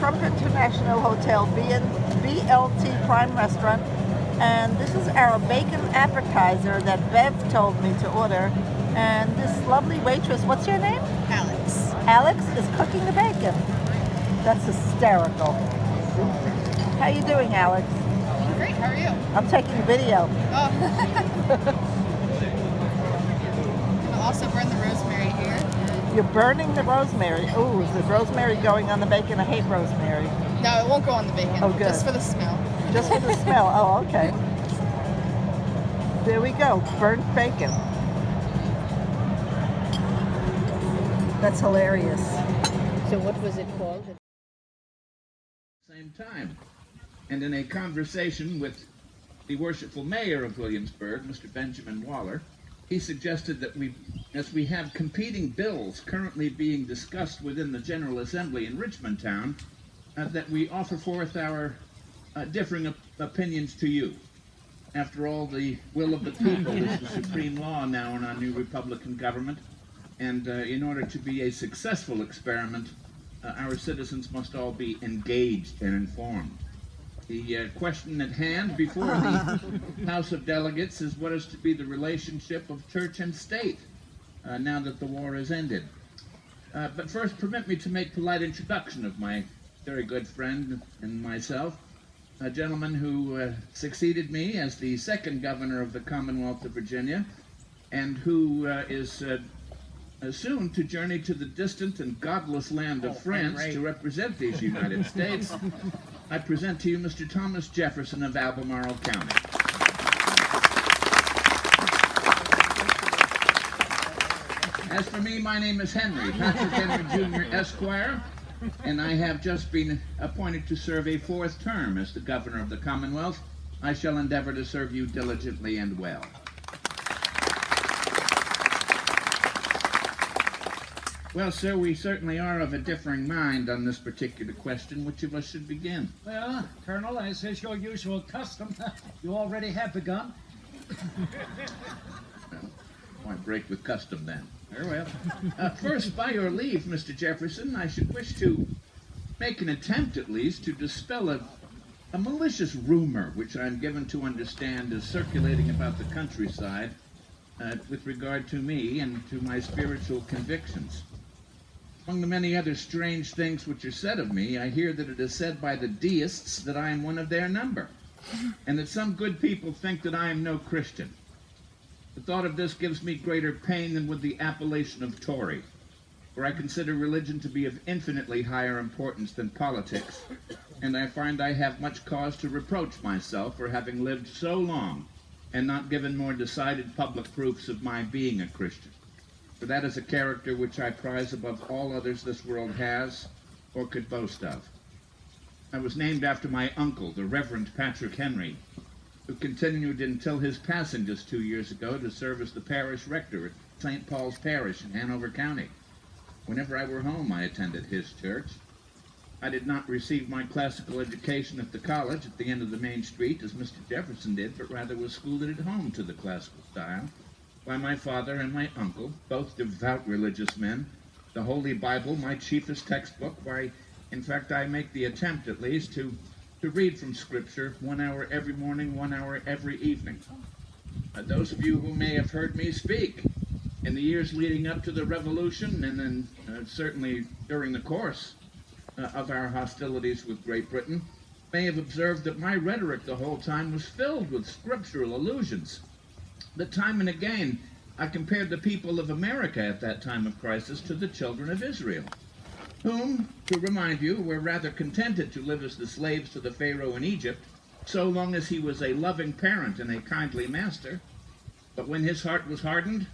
Trump International Hotel BLT Prime Restaurant, and this is our bacon appetizer that Bev told me to order. And this lovely waitress, what's your name? Alex. Alex is cooking the bacon. That's hysterical. How you doing, Alex? Great, how are you? I'm taking a video. Oh. I'll also burn the rosemary here. You're burning the rosemary. Ooh, is the rosemary going on the bacon? I hate rosemary. No, it won't go on the bacon. Oh, good. Just for the smell. Just for the smell. Oh, okay. There we go. Burnt bacon. That's hilarious. So what was it called? Same time. And in a conversation with the worshipful mayor of Williamsburg, Mr. Benjamin Waller, he suggested that as we have competing bills currently being discussed within the General Assembly in Richmond Town, that we offer forth our differing opinions to you. After all, the will of the people is the supreme law now in our new Republican government, and in order to be a successful experiment, our citizens must all be engaged and informed. The question at hand before the House of Delegates is what is to be the relationship of church and state now that the war has ended. But first, permit me to make polite introduction of my very good friend and myself, a gentleman who succeeded me as the second governor of the Commonwealth of Virginia, and who is soon to journey to the distant and godless land of France to represent these United States. I present to you Mr. Thomas Jefferson of Albemarle County. As for me, my name is Henry, Patrick Henry Jr. Esquire, and I have just been appointed to serve a fourth term as the governor of the Commonwealth. I shall endeavor to serve you diligently and well. Well, sir, we certainly are of a differing mind on this particular question. Which of us should begin? Well, Colonel, as is your usual custom, you already have begun. Well, why break with custom then? Very well. First, by your leave, Mr. Jefferson, I should wish to make an attempt, at least, to dispel a malicious rumor which I'm given to understand is circulating about the countryside with regard to me and to my spiritual convictions. Among the many other strange things which are said of me, I hear that it is said by the deists that I am one of their number, and that some good people think that I am no Christian. The thought of this gives me greater pain than with the appellation of Tory, for I consider religion to be of infinitely higher importance than politics, and I find I have much cause to reproach myself for having lived so long and not given more decided public proofs of my being a Christian. For that is a character which I prize above all others this world has or could boast of. I was named after my uncle, the Reverend Patrick Henry, who continued until his passing just 2 years ago to serve as the parish rector at St. Paul's Parish in Hanover County. Whenever I were home, I attended his church. I did not receive my classical education at the college at the end of the main street as Mr. Jefferson did, but rather was schooled at home to the classical style by my father and my uncle, both devout religious men. The Holy Bible, my chiefest textbook. Why, in fact, I make the attempt, at least, to read from Scripture 1 hour every morning, 1 hour every evening. Those of you who may have heard me speak in the years leading up to the Revolution, and then certainly during the course of our hostilities with Great Britain, may have observed that my rhetoric the whole time was filled with scriptural allusions. That time and again I compared the people of America at that time of crisis to the children of Israel, whom, to remind you, were rather contented to live as the slaves to the Pharaoh in Egypt, so long as he was a loving parent and a kindly master. But when his heart was hardened,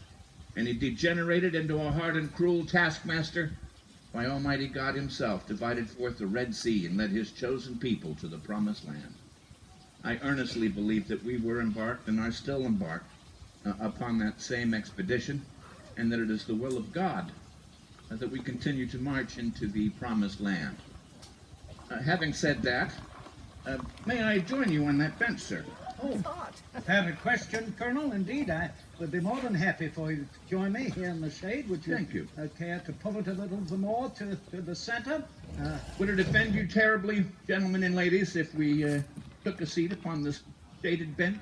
and he degenerated into a hard and cruel taskmaster, why, Almighty God himself divided forth the Red Sea and led his chosen people to the Promised Land. I earnestly believe that we were embarked and are still embarked upon that same expedition, and that it is the will of God that we continue to march into the Promised Land. Having said that, may I join you on that bench, sir? Oh, had a question, Colonel? Indeed, I would be more than happy for you to join me here in the shade. Would you, Thank you. Care to pull it a little bit more to the center? Would it offend you terribly, gentlemen and ladies, if we took a seat upon this shaded bench?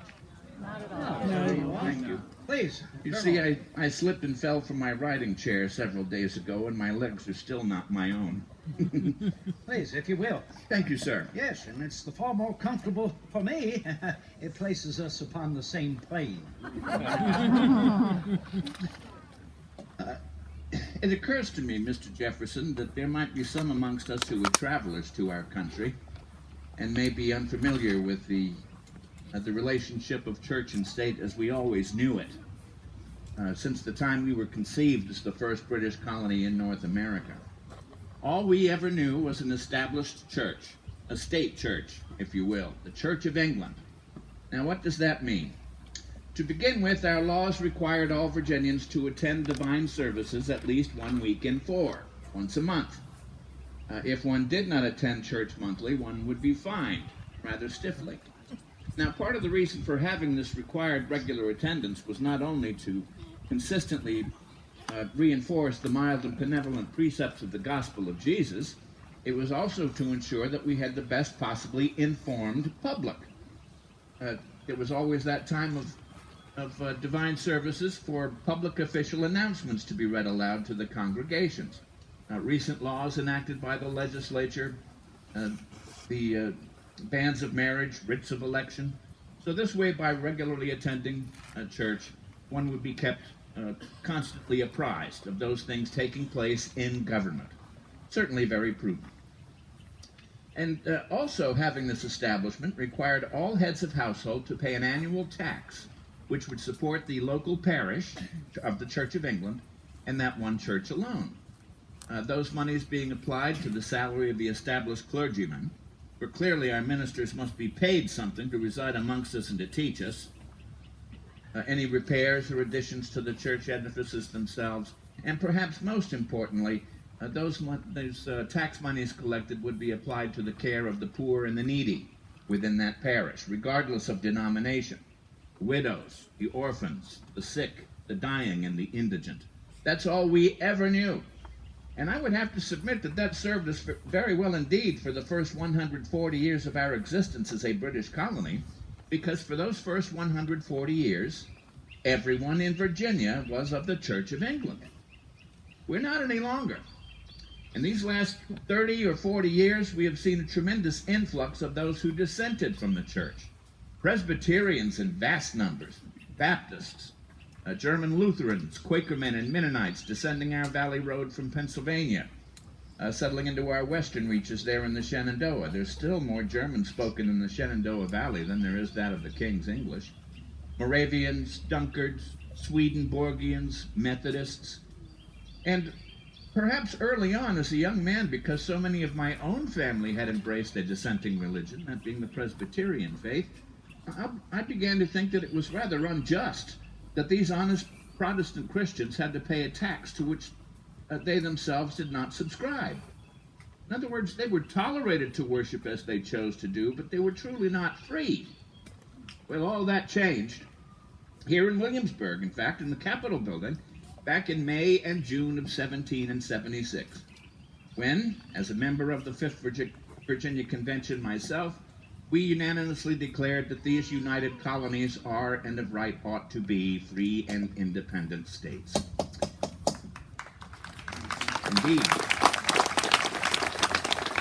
There you are. Thank you. Please. You Colonel. see, I slipped and fell from my riding chair several days ago, and my legs are still not my own. Please, if you will. Thank you, sir. Yes, and it's the far more comfortable for me. It places us upon the same plane. It occurs to me, Mr. Jefferson, that there might be some amongst us who are travelers to our country and may be unfamiliar with the relationship of church and state as we always knew it, since the time we were conceived as the first British colony in North America. All we ever knew was an established church, a state church, if you will, the Church of England. Now, what does that mean? To begin with, our laws required all Virginians to attend divine services at least 1 week in 4, once a month. If one did not attend church monthly, one would be fined, rather stiffly. Now, part of the reason for having this required regular attendance was not only to consistently reinforce the mild and benevolent precepts of the gospel of Jesus, it was also to ensure that we had the best possibly informed public. There was always that time of divine services for public official announcements to be read aloud to the congregations. Recent laws enacted by the legislature, the bans of marriage, writs of election. So this way, by regularly attending church, one would be kept constantly apprised of those things taking place in government. Certainly very prudent. And also having this establishment required all heads of household to pay an annual tax, which would support the local parish of the Church of England and that one church alone. Those monies being applied to the salary of the established clergyman, for clearly our ministers must be paid something to reside amongst us and to teach us, any repairs or additions to the church edifices themselves, and perhaps most importantly, those tax monies collected would be applied to the care of the poor and the needy within that parish, regardless of denomination. The widows, the orphans, the sick, the dying, and the indigent. That's all we ever knew. And I would have to submit that that served us very well indeed for the first 140 years of our existence as a British colony, because for those first 140 years, everyone in Virginia was of the Church of England. We're not any longer. In these last 30 or 40 years, we have seen a tremendous influx of those who dissented from the church. Presbyterians in vast numbers, Baptists, German Lutherans, Quakermen, and Mennonites descending our valley road from Pennsylvania, settling into our western reaches there in the Shenandoah. There's still more German spoken in the Shenandoah Valley than there is that of the King's English. Moravians, Dunkards, Swedenborgians, Methodists, and perhaps early on as a young man, because so many of my own family had embraced a dissenting religion, that being the Presbyterian faith, I began to think that it was rather unjust that these honest Protestant Christians had to pay a tax to which they themselves did not subscribe. In other words, they were tolerated to worship as they chose to do, but they were truly not free. Well, all that changed here in Williamsburg, in fact, in the Capitol building, back in May and June of 1776, when, as a member of the 5th Virginia Convention myself, we unanimously declared that these united colonies are and of right ought to be free and independent states. Indeed.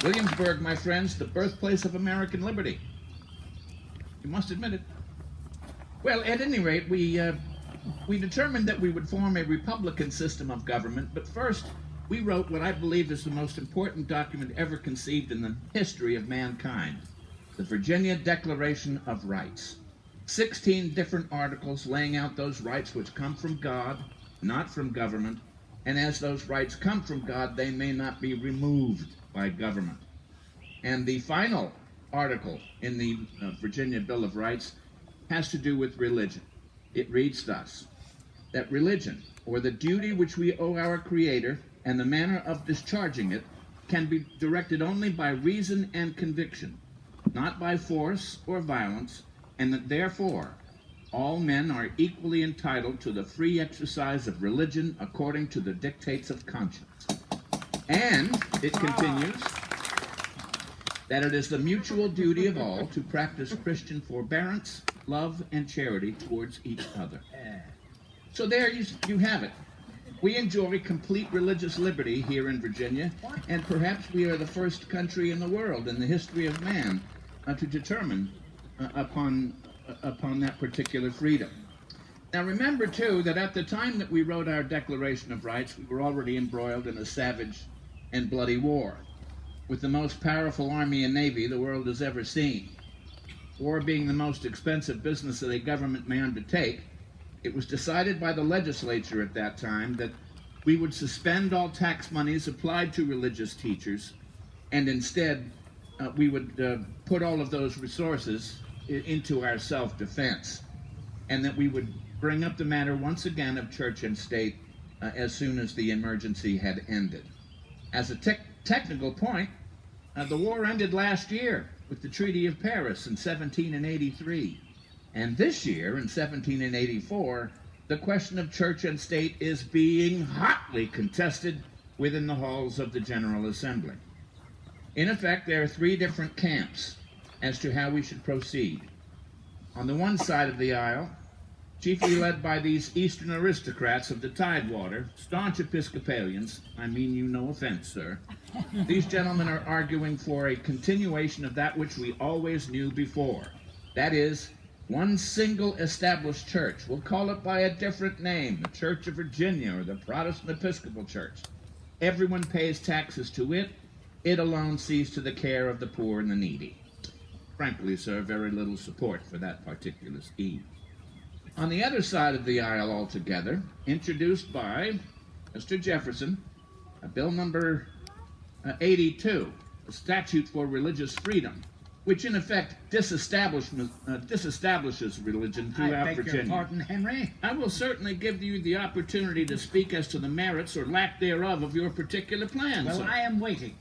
Williamsburg, my friends, the birthplace of American liberty. You must admit it. Well, at any rate, we determined that we would form a republican system of government, but first we wrote what I believe is the most important document ever conceived in the history of mankind, the Virginia Declaration of Rights. 16 different articles laying out those rights which come from God, not from government, and as those rights come from God, they may not be removed by government. And the final article in the Virginia Bill of Rights has to do with religion. It reads thus, that religion, or the duty which we owe our Creator, and the manner of discharging it, can be directed only by reason and conviction, not by force or violence, and that therefore all men are equally entitled to the free exercise of religion according to the dictates of conscience. And it continues that it is the mutual duty of all to practice Christian forbearance, love, and charity towards each other. So there you have it. We enjoy complete religious liberty here in Virginia, and perhaps we are the first country in the world in the history of man to determine upon that particular freedom. Now remember, too, that at the time that we wrote our Declaration of Rights, we were already embroiled in a savage and bloody war, with the most powerful army and navy the world has ever seen. War being the most expensive business that a government may undertake, it was decided by the legislature at that time that we would suspend all tax monies applied to religious teachers, and instead we would put all of those resources into our self-defense, and that we would bring up the matter once again of church and state as soon as the emergency had ended. As a technical point, the war ended last year with the Treaty of Paris in 1783. And this year, in 1784, the question of church and state is being hotly contested within the halls of the General Assembly. In effect, there are three different camps as to how we should proceed. On the one side of the aisle, chiefly led by these Eastern aristocrats of the Tidewater, staunch Episcopalians, I mean you no offense, sir, these gentlemen are arguing for a continuation of that which we always knew before. That is, one single established church. We'll call it by a different name, the Church of Virginia or the Protestant Episcopal Church. Everyone pays taxes to it. It alone sees to the care of the poor and the needy. Frankly, sir, very little support for that particular scheme. On the other side of the aisle altogether, introduced by Mr. Jefferson, Bill number 82, a statute for religious freedom, which in effect disestablishes religion throughout I beg Virginia. your pardon, Henry? I will certainly give you the opportunity to speak as to the merits or lack thereof of your particular plan, Well, sir. I am waiting.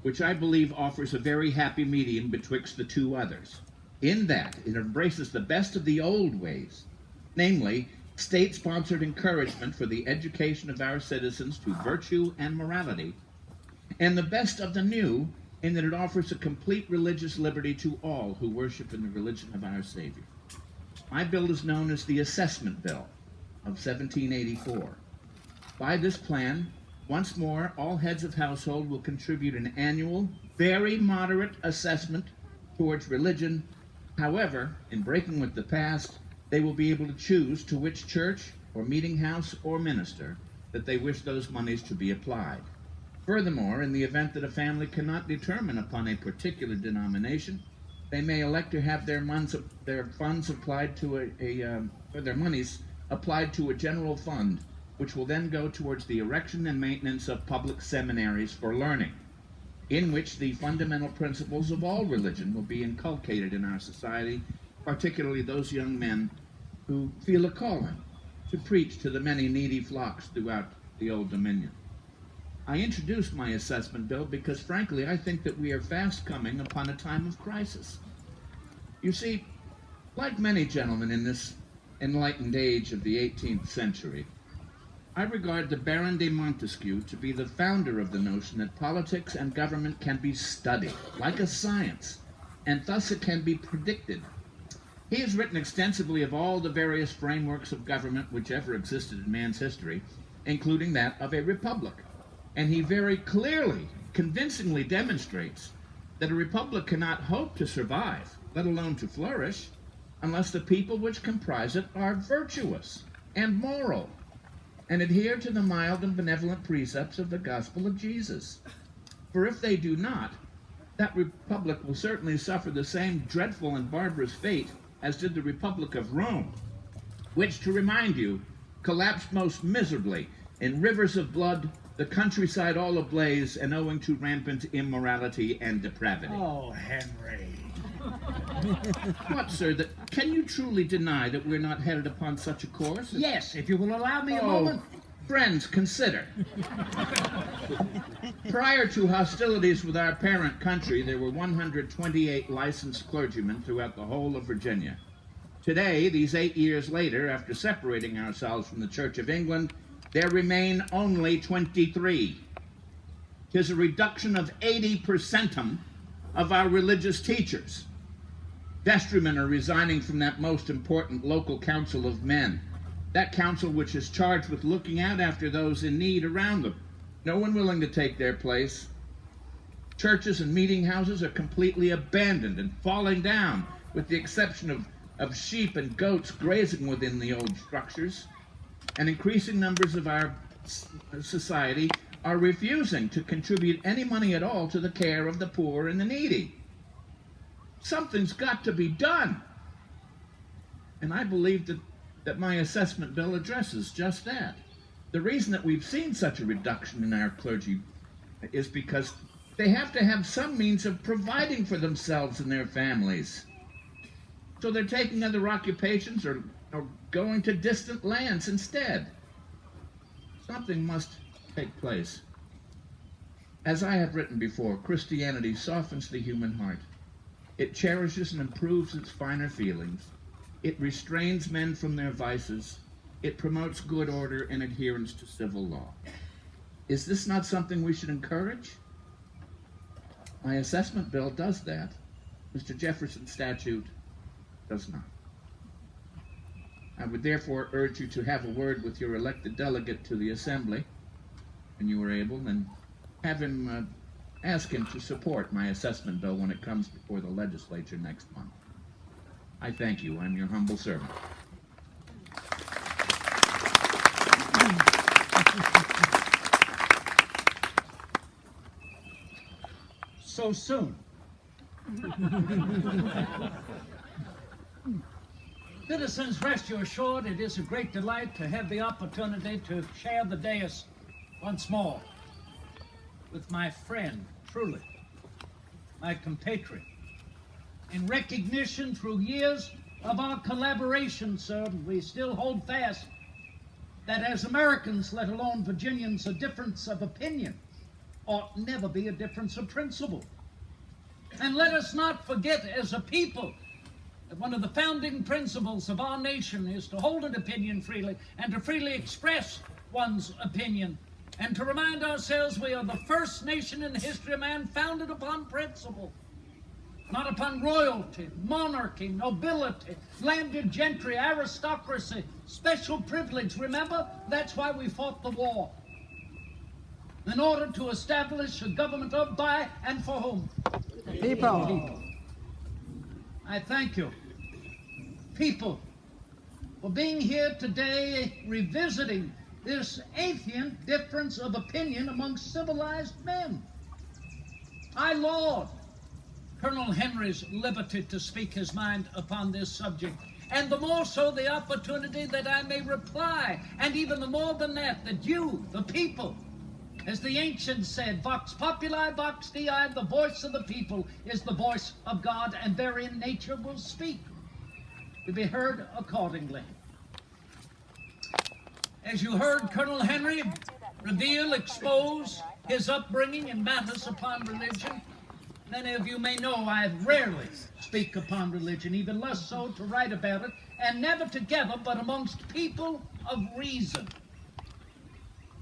Which I believe offers a very happy medium betwixt the two others, in that it embraces the best of the old ways, namely, state-sponsored encouragement for the education of our citizens to virtue and morality, and the best of the new in that it offers a complete religious liberty to all who worship in the religion of our Savior. My bill is known as the Assessment Bill of 1784. By this plan, once more, all heads of household will contribute an annual, very moderate assessment towards religion. However, in breaking with the past, they will be able to choose to which church or meeting house or minister that they wish those monies to be applied. Furthermore, in the event that a family cannot determine upon a particular denomination, they may elect to have their funds applied to their monies applied to a general fund, which will then go towards the erection and maintenance of public seminaries for learning, in which the fundamental principles of all religion will be inculcated in our society, particularly those young men who feel a calling to preach to the many needy flocks throughout the Old Dominion. I introduced my assessment bill because, frankly, I think that we are fast coming upon a time of crisis. You see, like many gentlemen in this enlightened age of the 18th century, I regard the Baron de Montesquieu to be the founder of the notion that politics and government can be studied, like a science, and thus it can be predicted. He has written extensively of all the various frameworks of government which ever existed in man's history, including that of a republic. And he very clearly, convincingly demonstrates that a republic cannot hope to survive, let alone to flourish, unless the people which comprise it are virtuous and moral, and adhere to the mild and benevolent precepts of the gospel of Jesus. For if they do not, that republic will certainly suffer the same dreadful and barbarous fate as did the Republic of Rome, which, to remind you, collapsed most miserably in rivers of blood, the countryside all ablaze, and owing to rampant immorality and depravity. Oh, Henry. What, sir? Can you truly deny that we're not headed upon such a course? Yes, if you will allow me a Oh, moment. Friends, consider. Prior to hostilities with our parent country, there were 128 licensed clergymen throughout the whole of Virginia. Today, these 8 years later, after separating ourselves from the Church of England, there remain only 23. 'Tis a reduction of 80% of our religious teachers. Vestrymen are resigning from that most important local council of men, that council which is charged with looking out after those in need around them. No one willing to take their place. Churches and meeting houses are completely abandoned and falling down, with the exception of sheep and goats grazing within the old structures. And increasing numbers of our society are refusing to contribute any money at all to the care of the poor and the needy. Something's got to be done. And I believe that my assessment bill addresses just that. The reason that we've seen such a reduction in our clergy is because they have to have some means of providing for themselves and their families. So they're taking other occupations or going to distant lands instead. Something must take place. As I have written before, Christianity softens the human heart. It cherishes and improves its finer feelings. It restrains men from their vices. It promotes good order and adherence to civil law. Is this not something we should encourage? My assessment bill does that. Mr. Jefferson's statute does not. I would therefore urge you to have a word with your elected delegate to the Assembly, when you are able, and have him ask him to support my assessment bill when it comes before the legislature next month. I thank you. I'm your humble servant. So soon. Citizens, rest you assured, it is a great delight to have the opportunity to share the dais once more with my friend, truly, my compatriot. In recognition through years of our collaboration, sir, we still hold fast that as Americans, let alone Virginians, a difference of opinion ought never be a difference of principle. And let us not forget as a people that one of the founding principles of our nation is to hold an opinion freely and to freely express one's opinion, and to remind ourselves we are the first nation in the history of man founded upon principle, not upon royalty, monarchy, nobility, landed gentry, aristocracy, special privilege. Remember, that's why we fought the war. In order to establish a government of, by, and for whom? People. I thank you, people, for being here today revisiting this ancient difference of opinion among civilized men. I laud Colonel Henry's liberty to speak his mind upon this subject, and the more so the opportunity that I may reply, and even the more than that you, the people, as the ancients said, vox populi, vox Dei, the voice of the people is the voice of God, and therein nature will speak, to be heard accordingly. As you heard Colonel Henry expose his upbringing in matters upon religion, many of you may know I rarely speak upon religion, even less so to write about it, and never together but amongst people of reason.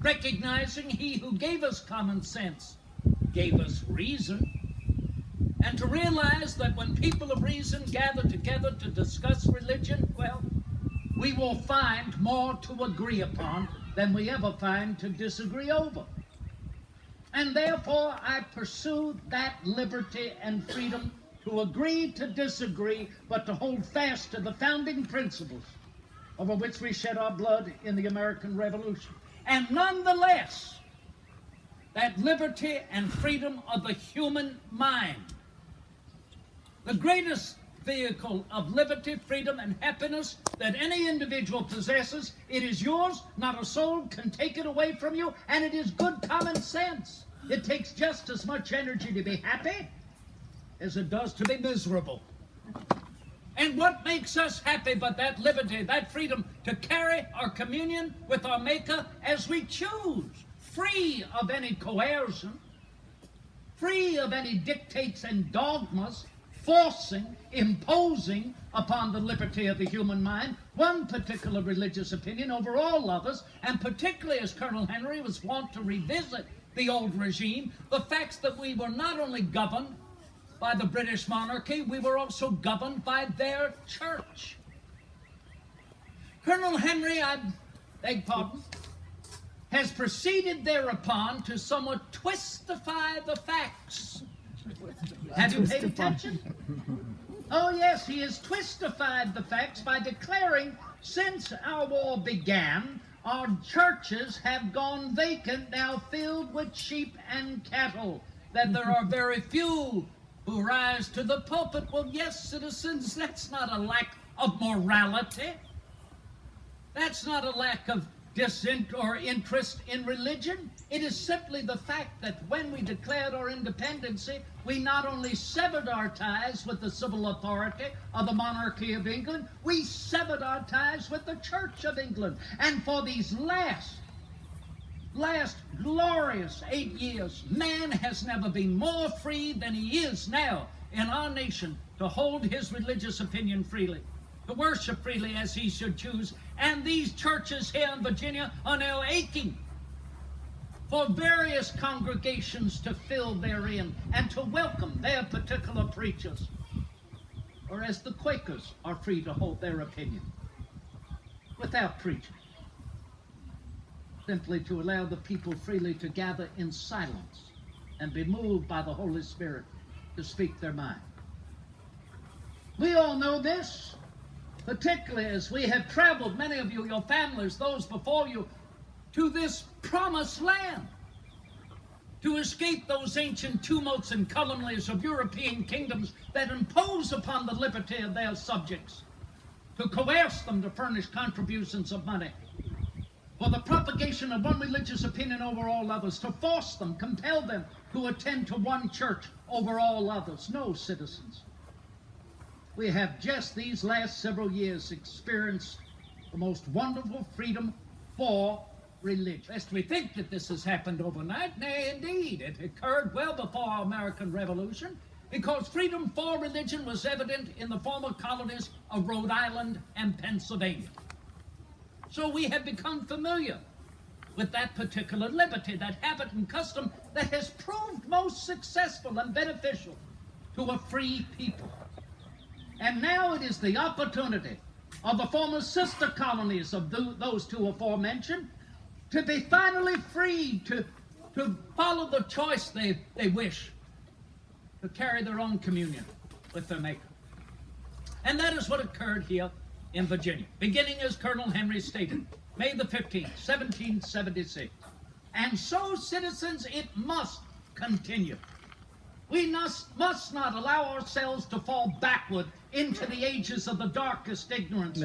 Recognizing he who gave us common sense gave us reason, and to realize that when people of reason gather together to discuss religion, well, we will find more to agree upon than we ever find to disagree over. And therefore I pursue that liberty and freedom to agree to disagree, but to hold fast to the founding principles over which we shed our blood in the American Revolution. And nonetheless, that liberty and freedom of the human mind, the greatest vehicle of liberty, freedom, and happiness that any individual possesses, it is yours, not a soul can take it away from you, and it is good common sense. It takes just as much energy to be happy as it does to be miserable. And what makes us happy but that liberty, that freedom to carry our communion with our Maker as we choose, free of any coercion, free of any dictates and dogmas, forcing, imposing upon the liberty of the human mind one particular religious opinion over all others, and particularly as Colonel Henry was wont to revisit the old regime, the facts that we were not only governed by the British monarchy, we were also governed by their church. Colonel Henry, I beg pardon, has proceeded thereupon to somewhat twistify the facts. Have you paid attention? Oh yes, he has twistified the facts by declaring since our war began, our churches have gone vacant, now filled with sheep and cattle, that there are very few who rise to the pulpit. Well, yes, citizens, that's not a lack of morality. That's not a lack of interest in religion. It is simply the fact that when we declared our independence, we not only severed our ties with the civil authority of the monarchy of England, we severed our ties with the Church of England. And for these last glorious 8 years, man has never been more free than he is now in our nation to hold his religious opinion freely, to worship freely as he should choose. And these churches here in Virginia are now aching for various congregations to fill therein and to welcome their particular preachers. Or as the Quakers are free to hold their opinion without preaching, simply to allow the people freely to gather in silence and be moved by the Holy Spirit to speak their mind. We all know this, particularly as we have traveled, many of you, your families, those before you, to this promised land, to escape those ancient tumults and calumnies of European kingdoms that impose upon the liberty of their subjects, to coerce them to furnish contributions of money, for the propagation of one religious opinion over all others, to force them, compel them to attend to one church over all others. No, citizens. We have just these last several years experienced the most wonderful freedom for religion. Lest we think that this has happened overnight, nay, indeed, it occurred well before our American Revolution, because freedom for religion was evident in the former colonies of Rhode Island and Pennsylvania. So we have become familiar with that particular liberty, that habit and custom that has proved most successful and beneficial to a free people. And now it is the opportunity of the former sister colonies of those two aforementioned to be finally free to follow the choice they wish, to carry their own communion with their Maker. And that is what occurred here in Virginia, beginning as Colonel Henry stated, May the 15th, 1776. And so, citizens, it must continue. We must not allow ourselves to fall backward into the ages of the darkest ignorance,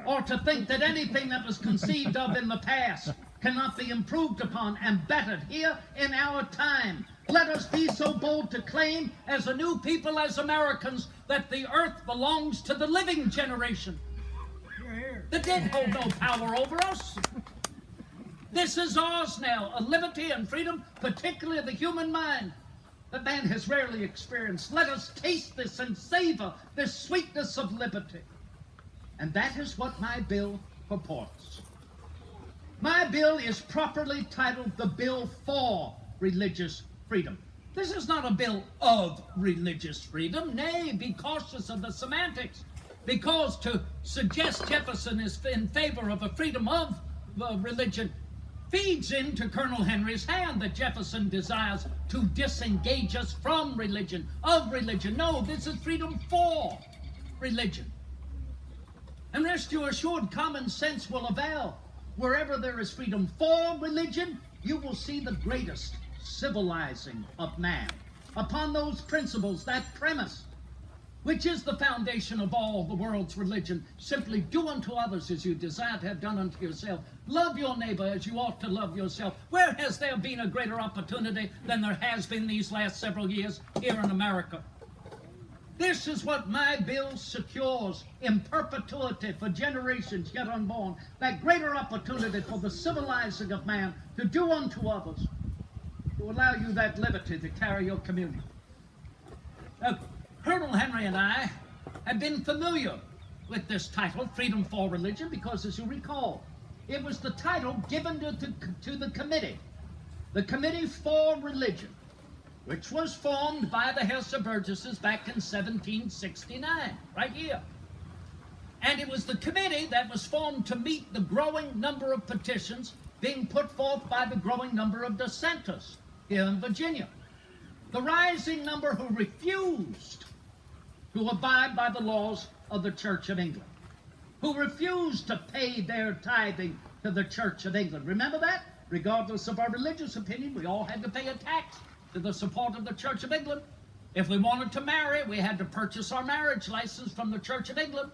or to think that anything that was conceived of in the past cannot be improved upon and bettered here in our time. Let us be so bold to claim, as a new people, as Americans, that the earth belongs to the living generation. The dead hold no power over us. This is ours now, a liberty and freedom, particularly of the human mind, that man has rarely experienced. Let us taste this and savor this sweetness of liberty. And that is what my bill purports. My bill is properly titled the Bill for Religious Freedom. This is not a bill of religious freedom. Nay, be cautious of the semantics, because to suggest Jefferson is in favor of a freedom of religion feeds into Colonel Henry's hand, that Jefferson desires to disengage us from religion, of religion. No, this is freedom for religion. And rest you assured, common sense will avail. Wherever there is freedom for religion, you will see the greatest civilizing of man. Upon those principles, that premise, which is the foundation of all the world's religion, simply do unto others as you desire to have done unto yourself. Love your neighbor as you ought to love yourself. Where has there been a greater opportunity than there has been these last several years here in America? This is what my bill secures in perpetuity for generations yet unborn, that greater opportunity for the civilizing of man to do unto others, to allow you that liberty to carry your communion. Now, Colonel Henry and I have been familiar with this title, Freedom for Religion, because as you recall, it was the title given to the committee, the Committee for Religion, which was formed by the House of Burgesses back in 1769, right here. And it was the committee that was formed to meet the growing number of petitions being put forth by the growing number of dissenters here in Virginia. The rising number who refused to abide by the laws of the Church of England, who refused to pay their tithing to the Church of England. Remember that? Regardless of our religious opinion, we all had to pay a tax to the support of the Church of England. If we wanted to marry, we had to purchase our marriage license from the Church of England.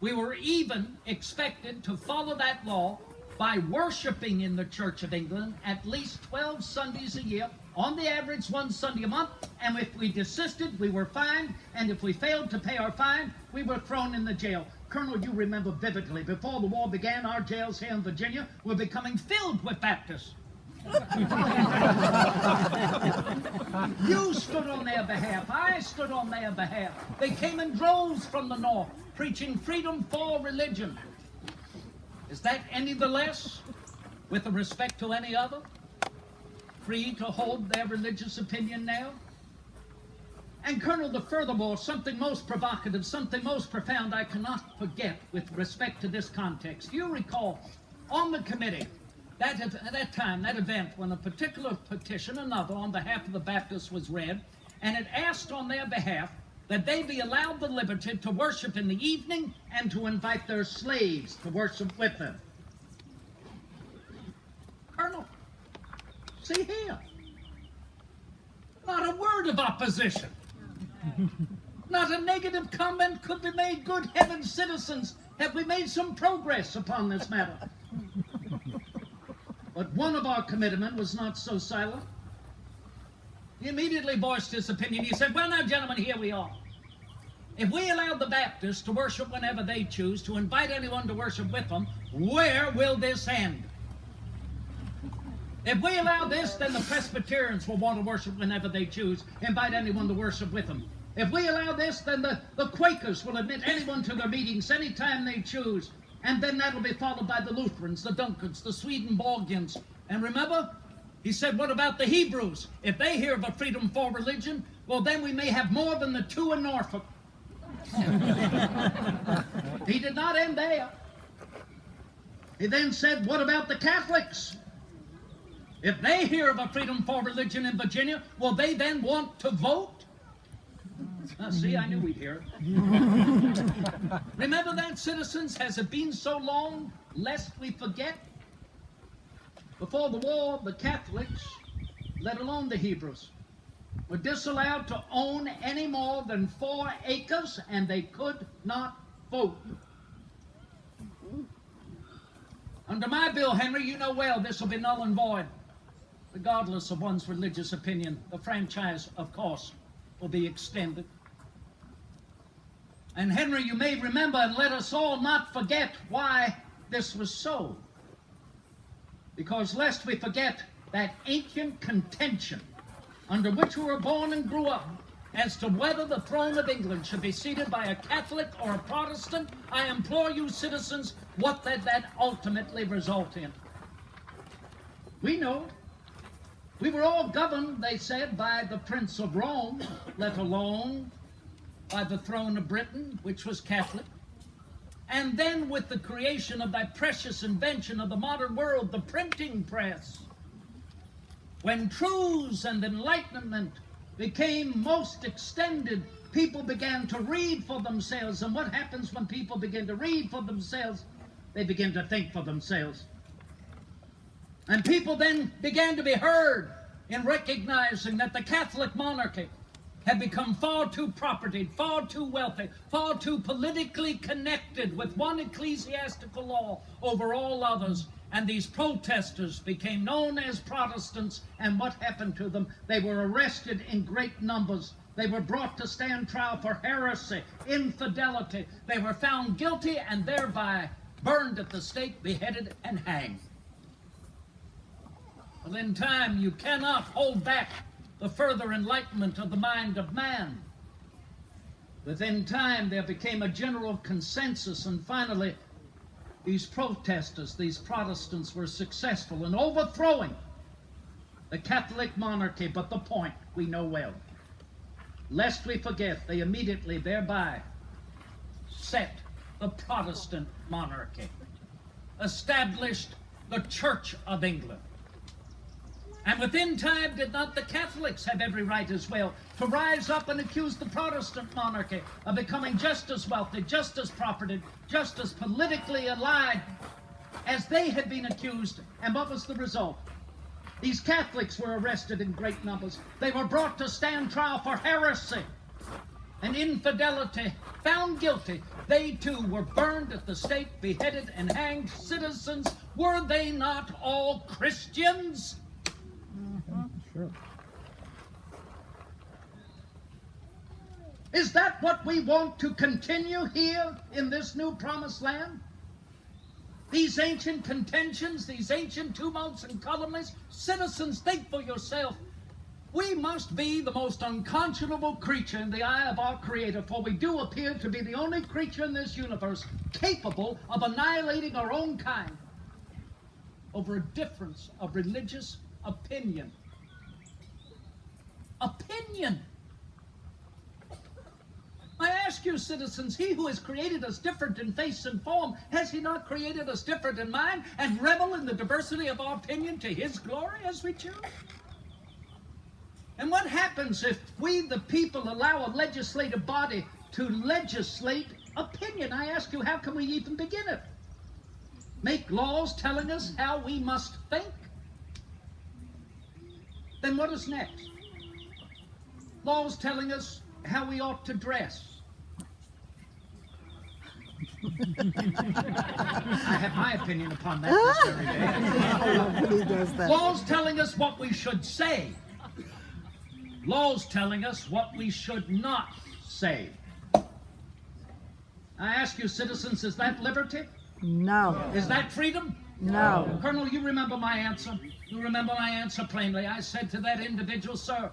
We were even expected to follow that law by worshiping in the Church of England at least 12 Sundays a year, on the average 1 Sunday a month, and if we desisted, we were fined, and if we failed to pay our fine, we were thrown in the jail. Colonel, you remember vividly, before the war began, our jails here in Virginia were becoming filled with Baptists. You stood on their behalf. I stood on their behalf. They came in droves from the north, preaching freedom for religion. Is that any the less, with respect to any other, free to hold their religious opinion now? And Colonel, furthermore, something most provocative, something most profound I cannot forget with respect to this context. You recall, on the committee, at that time, that event, when a particular petition, another, on behalf of the Baptists was read, and it asked on their behalf that they be allowed the liberty to worship in the evening and to invite their slaves to worship with them. Colonel, see here, not a word of opposition. Not a negative comment could be made. Good heavens, citizens, have we made some progress upon this matter? But one of our committeemen was not so silent. He immediately voiced his opinion. He said, well, now, gentlemen, here we are. If we allow the Baptists to worship whenever they choose, to invite anyone to worship with them, where will this end? If we allow this, then the Presbyterians will want to worship whenever they choose, invite anyone to worship with them. If we allow this, then the Quakers will admit anyone to their meetings anytime they choose. And then that'll be followed by the Lutherans, the Dunkers, the Swedenborgians. And remember, he said, what about the Hebrews? If they hear of a freedom for religion, well, then we may have more than the two in Norfolk. He did not end there. He then said, what about the Catholics? If they hear of a freedom for religion in Virginia, will they then want to vote? See, I knew we'd hear it. Remember that, citizens? Has it been so long, lest we forget? Before the war, the Catholics, let alone the Hebrews, were disallowed to own any more than 4 acres, and they could not vote. Under my bill, Henry, you know well this will be null and void. Regardless of one's religious opinion, the franchise, of course, will be extended. And Henry, you may remember, and let us all not forget why this was so. Because lest we forget that ancient contention under which we were born and grew up as to whether the throne of England should be seated by a Catholic or a Protestant, I implore you, citizens, what that ultimately result in. We know we were all governed, they said, by the Prince of Rome, let alone by the throne of Britain, which was Catholic. And then with the creation of that precious invention of the modern world, the printing press, when truths and enlightenment became most extended, people began to read for themselves. And what happens when people begin to read for themselves? They begin to think for themselves. And people then began to be heard in recognizing that the Catholic monarchy had become far too propertied, far too wealthy, far too politically connected with one ecclesiastical law over all others. And these protesters became known as Protestants. And what happened to them? They were arrested in great numbers They were brought to stand trial for heresy, infidelity. They were found guilty and thereby burned at the stake, beheaded, and hanged. Well, in time, you cannot hold back the further enlightenment of the mind of man. Within time, there became a general consensus, and finally, these protesters, these Protestants, were successful in overthrowing the Catholic monarchy. But the point we know well. Lest we forget, they immediately thereby set the Protestant monarchy, established the Church of England. And within time, did not the Catholics have every right as well to rise up and accuse the Protestant monarchy of becoming just as wealthy, just as profited, just as politically allied as they had been accused? And what was the result? These Catholics were arrested in great numbers. They were brought to stand trial for heresy and infidelity, found guilty. They too were burned at the stake, beheaded, and hanged. Citizens, were they not all Christians? Sure. Is that what we want to continue here in this new promised land? These ancient contentions, these ancient tumults and calumnies? Citizens, think for yourself. We must be the most unconscionable creature in the eye of our Creator, for we do appear to be the only creature in this universe capable of annihilating our own kind over a difference of religious opinion. Opinion. I ask you, citizens, he who has created us different in face and form, has he not created us different in mind and revel in the diversity of our opinion to his glory as we choose? And what happens if we, the people, allow a legislative body to legislate opinion? I ask you, how can we even begin it? Make laws telling us how we must think? Then what is next? Laws telling us how we ought to dress. I have my opinion upon that this very day. Nobody does that. Laws telling us what we should say. Laws telling us what we should not say. I ask you, citizens, is that liberty? No. Is that freedom? No. Colonel, you remember my answer. You remember my answer plainly. I said to that individual, sir,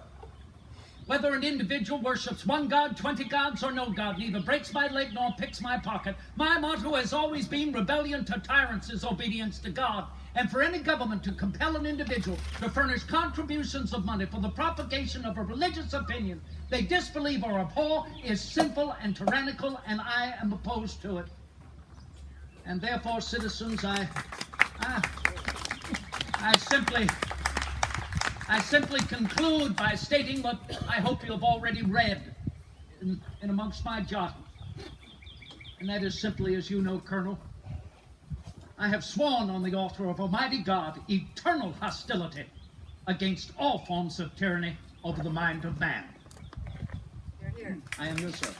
whether an individual worships one God, 20 gods, or no God, neither breaks my leg nor picks my pocket. My motto has always been rebellion to tyrants is obedience to God. And for any government to compel an individual to furnish contributions of money for the propagation of a religious opinion they disbelieve or abhor is sinful and tyrannical, and I am opposed to it. And therefore, citizens, I simply conclude by stating what I hope you have already read in amongst my jottings. And that is simply, as you know, Colonel, I have sworn on the altar of Almighty God eternal hostility against all forms of tyranny over the mind of man. You're here. I am your servant.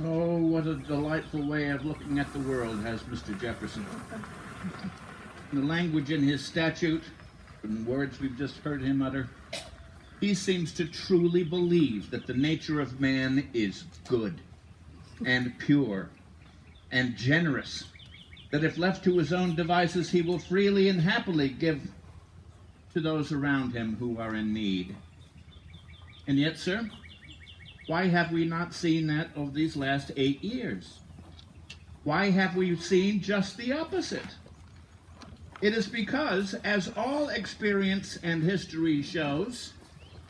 Oh, what a delightful way of looking at the world has Mr. Jefferson. The language in his statute, and the words we've just heard him utter, he seems to truly believe that the nature of man is good and pure and generous, that if left to his own devices, he will freely and happily give to those around him who are in need. And yet, sir, why have we not seen that over these last 8 years? Why have we seen just the opposite? It is because, as all experience and history shows,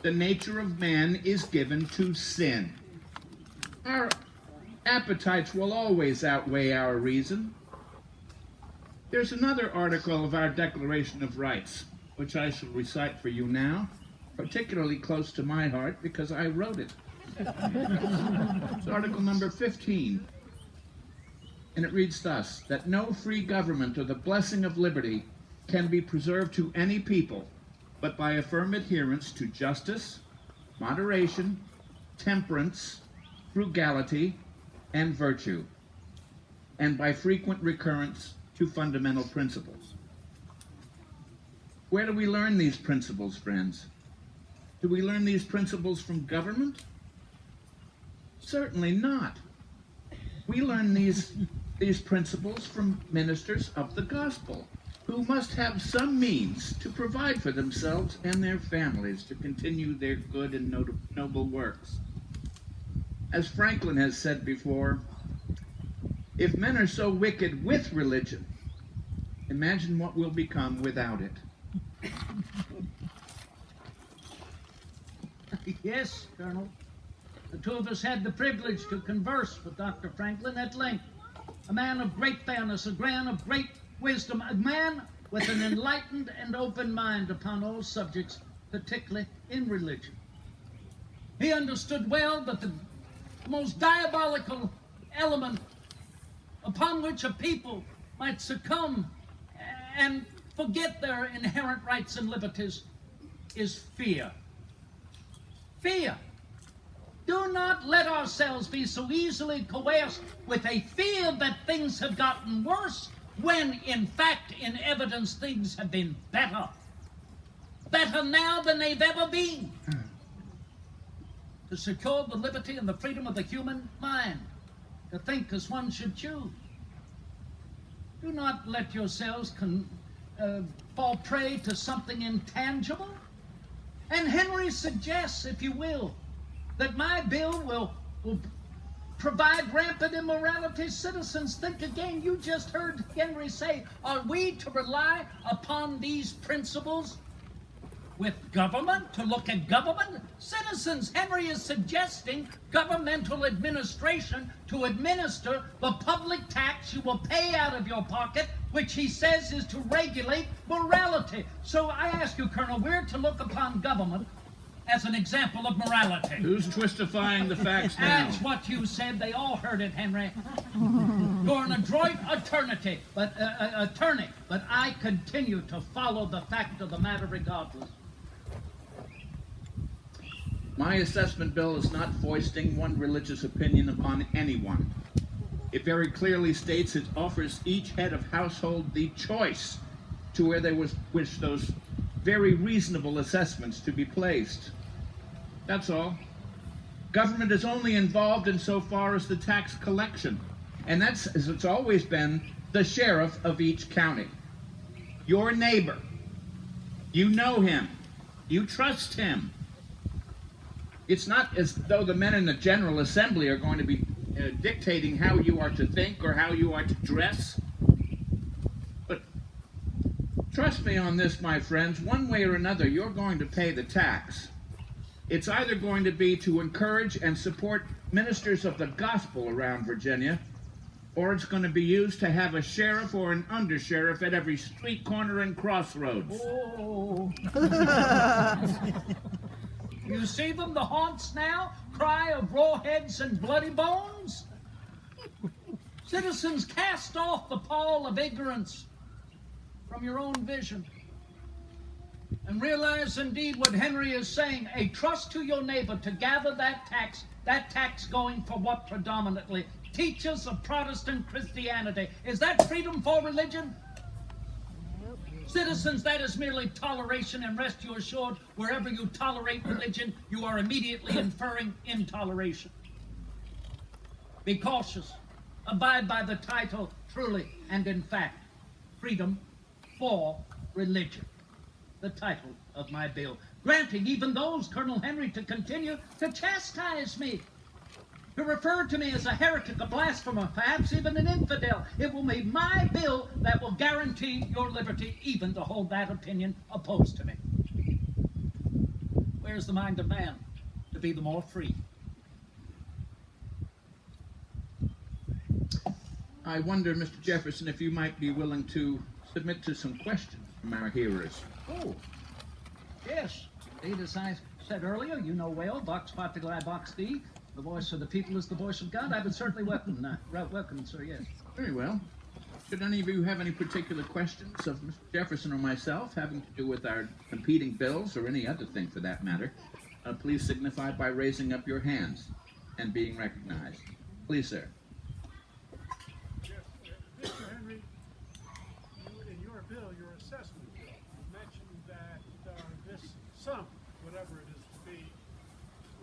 the nature of man is given to sin. Our appetites will always outweigh our reason. There's another article of our Declaration of Rights, which I shall recite for you now, particularly close to my heart because I wrote it. It's article number 15, and it reads thus, that no free government or the blessing of liberty can be preserved to any people but by a firm adherence to justice, moderation, temperance, frugality, and virtue, and by frequent recurrence to fundamental principles. Where do we learn these principles, friends? Do we learn these principles from government? Certainly not. We learn these principles from ministers of the gospel, who must have some means to provide for themselves and their families to continue their good and noble works. As Franklin has said before, if men are so wicked with religion, imagine what we'll become without it. Yes, Colonel. The two of us had the privilege to converse with Dr. Franklin at length. A man of great fairness, a man of great wisdom, a man with an enlightened and open mind upon all subjects, particularly in religion. He understood well that the most diabolical element upon which a people might succumb and forget their inherent rights and liberties is fear. Fear. Do not let ourselves be so easily coerced with a fear that things have gotten worse, when in fact, in evidence, things have been better. Better now than they've ever been. To secure the liberty and the freedom of the human mind, to think as one should choose. Do not let yourselves fall prey to something intangible. And Henry suggests, if you will, that my bill will provide rampant immorality. Citizens, think again. You just heard Henry say, are we to rely upon these principles with government, to look at government? Citizens, Henry is suggesting governmental administration to administer the public tax you will pay out of your pocket, which he says is to regulate morality. So I ask you, Colonel, we're to look upon government as an example of morality. Who's twistifying the facts now? That's what you said. They all heard it, Henry. You're an adroit attorney, but I continue to follow the fact of the matter regardless. My assessment bill is not foisting one religious opinion upon anyone. It very clearly states it offers each head of household the choice to where they wish those very reasonable assessments to be placed. That's all. Government is only involved insofar as the tax collection, and that's, as it's always been, the sheriff of each county. Your neighbor. You know him. You trust him. It's not as though the men in the General Assembly are going to be dictating how you are to think or how you are to dress. But trust me on this, my friends, one way or another, you're going to pay the tax. It's either going to be to encourage and support ministers of the gospel around Virginia, or it's going to be used to have a sheriff or an undersheriff at every street corner and crossroads. Oh. You see them, the haunts now, cry of raw heads and bloody bones? Citizens, cast off the pall of ignorance from your own vision and realize indeed what Henry is saying, a trust to your neighbor to gather that tax going for what predominantly teaches of Protestant Christianity. Is that freedom for religion? Citizens, that is merely toleration, and rest you assured, wherever you tolerate religion, you are immediately inferring intoleration. Be cautious. Abide by the title, truly and in fact, freedom for religion. The title of my bill, granting even those, Colonel Henry, to continue to chastise me, to refer to me as a heretic, a blasphemer, perhaps even an infidel. It will be my bill that will guarantee your liberty even to hold that opinion opposed to me. Where's the mind of man to be the more free? I wonder, Mr. Jefferson, if you might be willing to submit to some questions from our hearers. Oh, yes. Indeed, as I said earlier, you know well, Vox Populi, Vox Dei, the voice of the people is the voice of God. I would certainly welcome, sir, yes. Very well. Should any of you have any particular questions of Mr. Jefferson or myself having to do with our competing bills or any other thing for that matter, please signify by raising up your hands and being recognized. Please, sir. Mr. Henry, in your bill, your assessment bill, you mentioned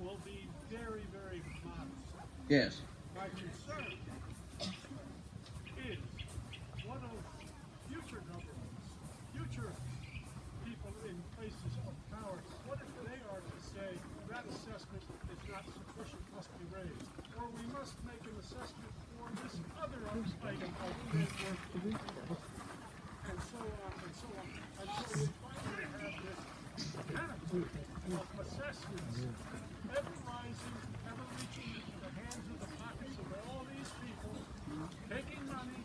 will be very, very modest. Yes. My concern is one of future governments, future people in places of power, what if they are to say that assessment is not sufficient, must be raised, or we must make an assessment for this other item of net worth, and so on and so on, until we finally have this panoply of assessments ever rising, ever reaching into the hands of the pockets of all these people, taking money,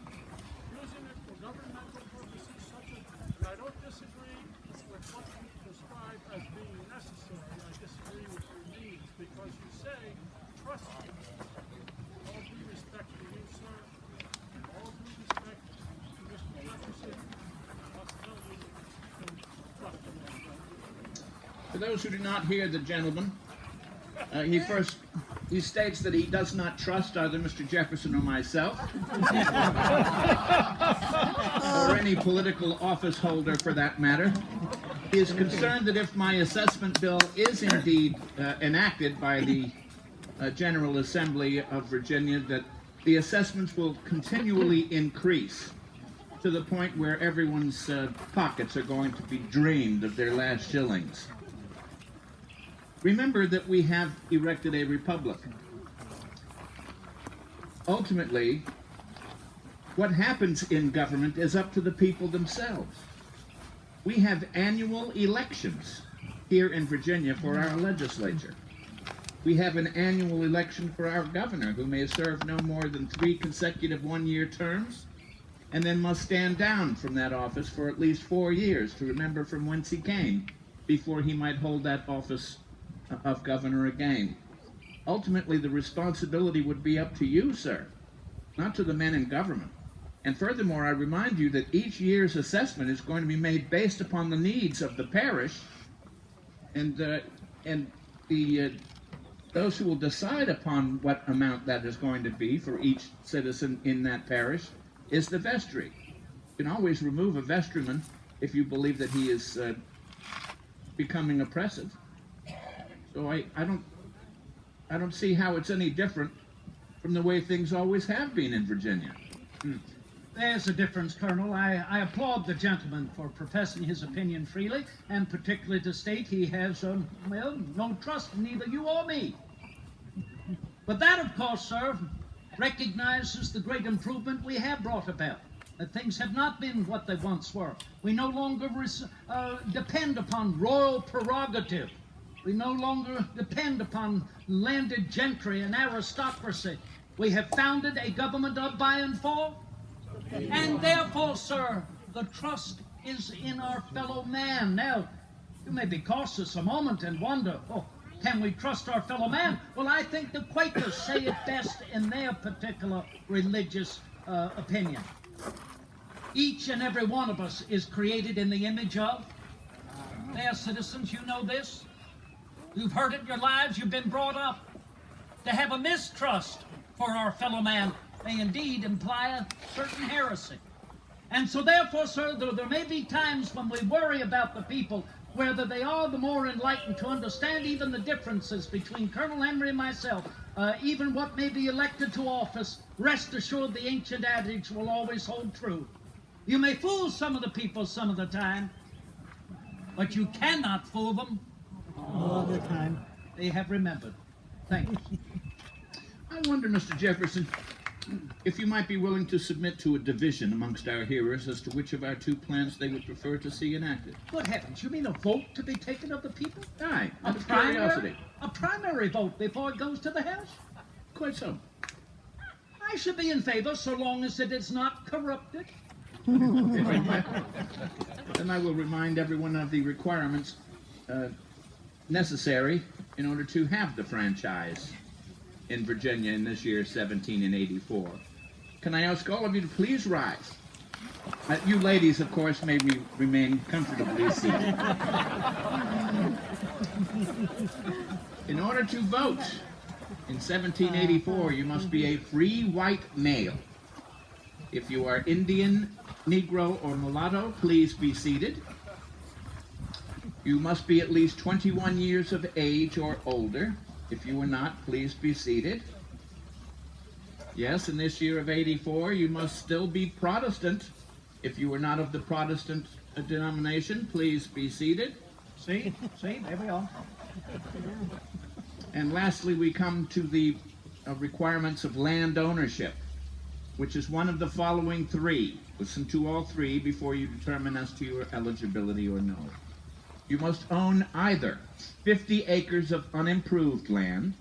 using it for governmental purposes such as, and I don't disagree with what you describe as being necessary. I disagree with your needs because you say, trust me. All due respect to you, sir, and all due respect to Mr. Jefferson, I must tell you, don't trust the man. For those who do not hear the gentleman, he states that he does not trust either Mr. Jefferson or myself, or any political office holder for that matter. He is concerned that if my assessment bill is indeed enacted by the General Assembly of Virginia, that the assessments will continually increase to the point where everyone's pockets are going to be drained of their last shillings. Remember that we have erected a republic. Ultimately, what happens in government is up to the people themselves. We have annual elections here in Virginia for our legislature. We have an annual election for our governor, who may serve no more than 3 consecutive one-year terms, and then must stand down from that office for at least 4 years to remember from whence he came before he might hold that office of governor again. Ultimately, the responsibility would be up to you, sir, not to the men in government. And furthermore, I remind you that each year's assessment is going to be made based upon the needs of the parish, and those who will decide upon what amount that is going to be for each citizen in that parish is the vestry. You can always remove a vestryman if you believe that he is becoming oppressive. So I don't see how it's any different from the way things always have been in Virginia. There's a difference, Colonel. I applaud the gentleman for professing his opinion freely, and particularly to state he has, no trust in either you or me. But that, of course, sir, recognizes the great improvement we have brought about. That things have not been what they once were. We no longer depend upon royal prerogative. We no longer depend upon landed gentry and aristocracy. We have founded a government of by and for, and therefore, sir, the trust is in our fellow man. Now, you may be cautious a moment and wonder, can we trust our fellow man? Well, I think the Quakers say it best in their particular religious opinion. Each and every one of us is created in the image of. They are citizens, you know this. You've heard it in your lives, you've been brought up. To have a mistrust for our fellow man may indeed imply a certain heresy. And so therefore, sir, there may be times when we worry about the people, whether they are the more enlightened to understand even the differences between Colonel Henry and myself, even what may be elected to office. Rest assured the ancient adage will always hold true. You may fool some of the people some of the time, but you cannot fool them all the time. They have remembered. Thank you. I wonder, Mr. Jefferson, if you might be willing to submit to a division amongst our hearers as to which of our 2 plans they would prefer to see enacted. Good heavens, you mean a vote to be taken of the people? Aye, out of curiosity. A primary vote before it goes to the House? Quite so. I should be in favor so long as it is not corrupted. Then I will remind everyone of the requirements necessary in order to have the franchise in Virginia in this year 1784. Can I ask all of you to please rise? You ladies, of course, may remain comfortably seated. In order to vote in 1784, you must be a free white male. If you are Indian, Negro, or mulatto, please be seated. You must be at least 21 years of age or older. If you are not, please be seated. Yes, in this year of 84, you must still be Protestant. If you are not of the Protestant denomination, please be seated. See, there we are. And lastly, we come to the requirements of land ownership, which is one of the following three. Listen to all three before you determine as to your eligibility or no. You must own either 50 acres of unimproved land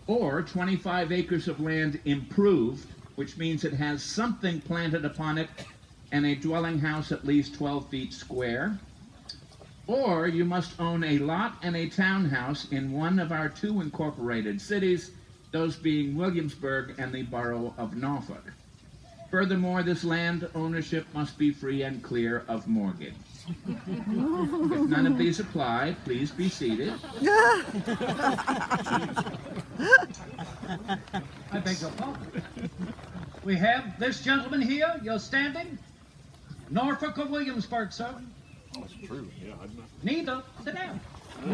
or 25 acres of land improved, which means it has something planted upon it and a dwelling house at least 12 feet square. Or you must own a lot and a townhouse in one of our two incorporated cities, those being Williamsburg and the borough of Norfolk. Furthermore, this land ownership must be free and clear of mortgage. If none of these apply, please be seated. I beg your pardon. We have this gentleman here, you're standing. Norfolk or Williamsburg, sir? Oh, it's true. Yeah, I'm not. Neither. Sit down. Well,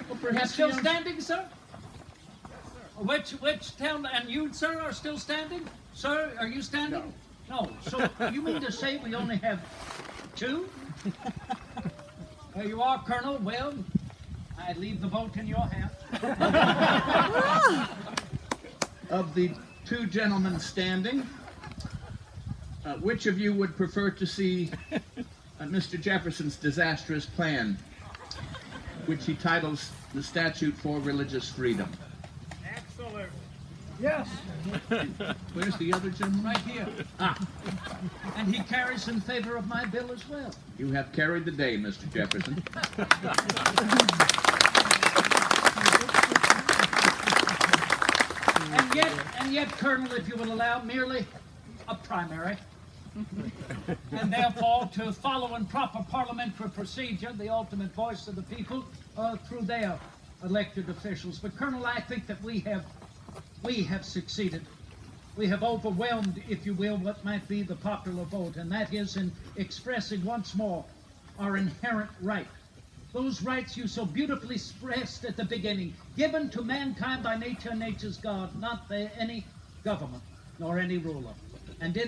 You're perhaps still you don't- standing, sir? Which town, and you, sir, are still standing? Sir, are you standing? No. So you mean to say we only have two? There you are, Colonel. Well, I leave the vote in your hands. Of the two gentlemen standing, which of you would prefer to see Mr. Jefferson's disastrous plan, which he titles the Statute for Religious Freedom? Excellent. Yes, Where's the other gentleman? right here. Ah, And he carries in favor of my bill as well. you have carried the day, Mr. Jefferson. And yet, Colonel, if you will allow, merely a primary. And therefore, to follow in proper parliamentary procedure, the ultimate voice of the people through their elected officials. But Colonel, I think that we have succeeded. We have overwhelmed, if you will, what might be the popular vote, and that is in expressing once more our inherent right. Those rights you so beautifully expressed at the beginning, given to mankind by nature and nature's God, not by any government nor any ruler. And in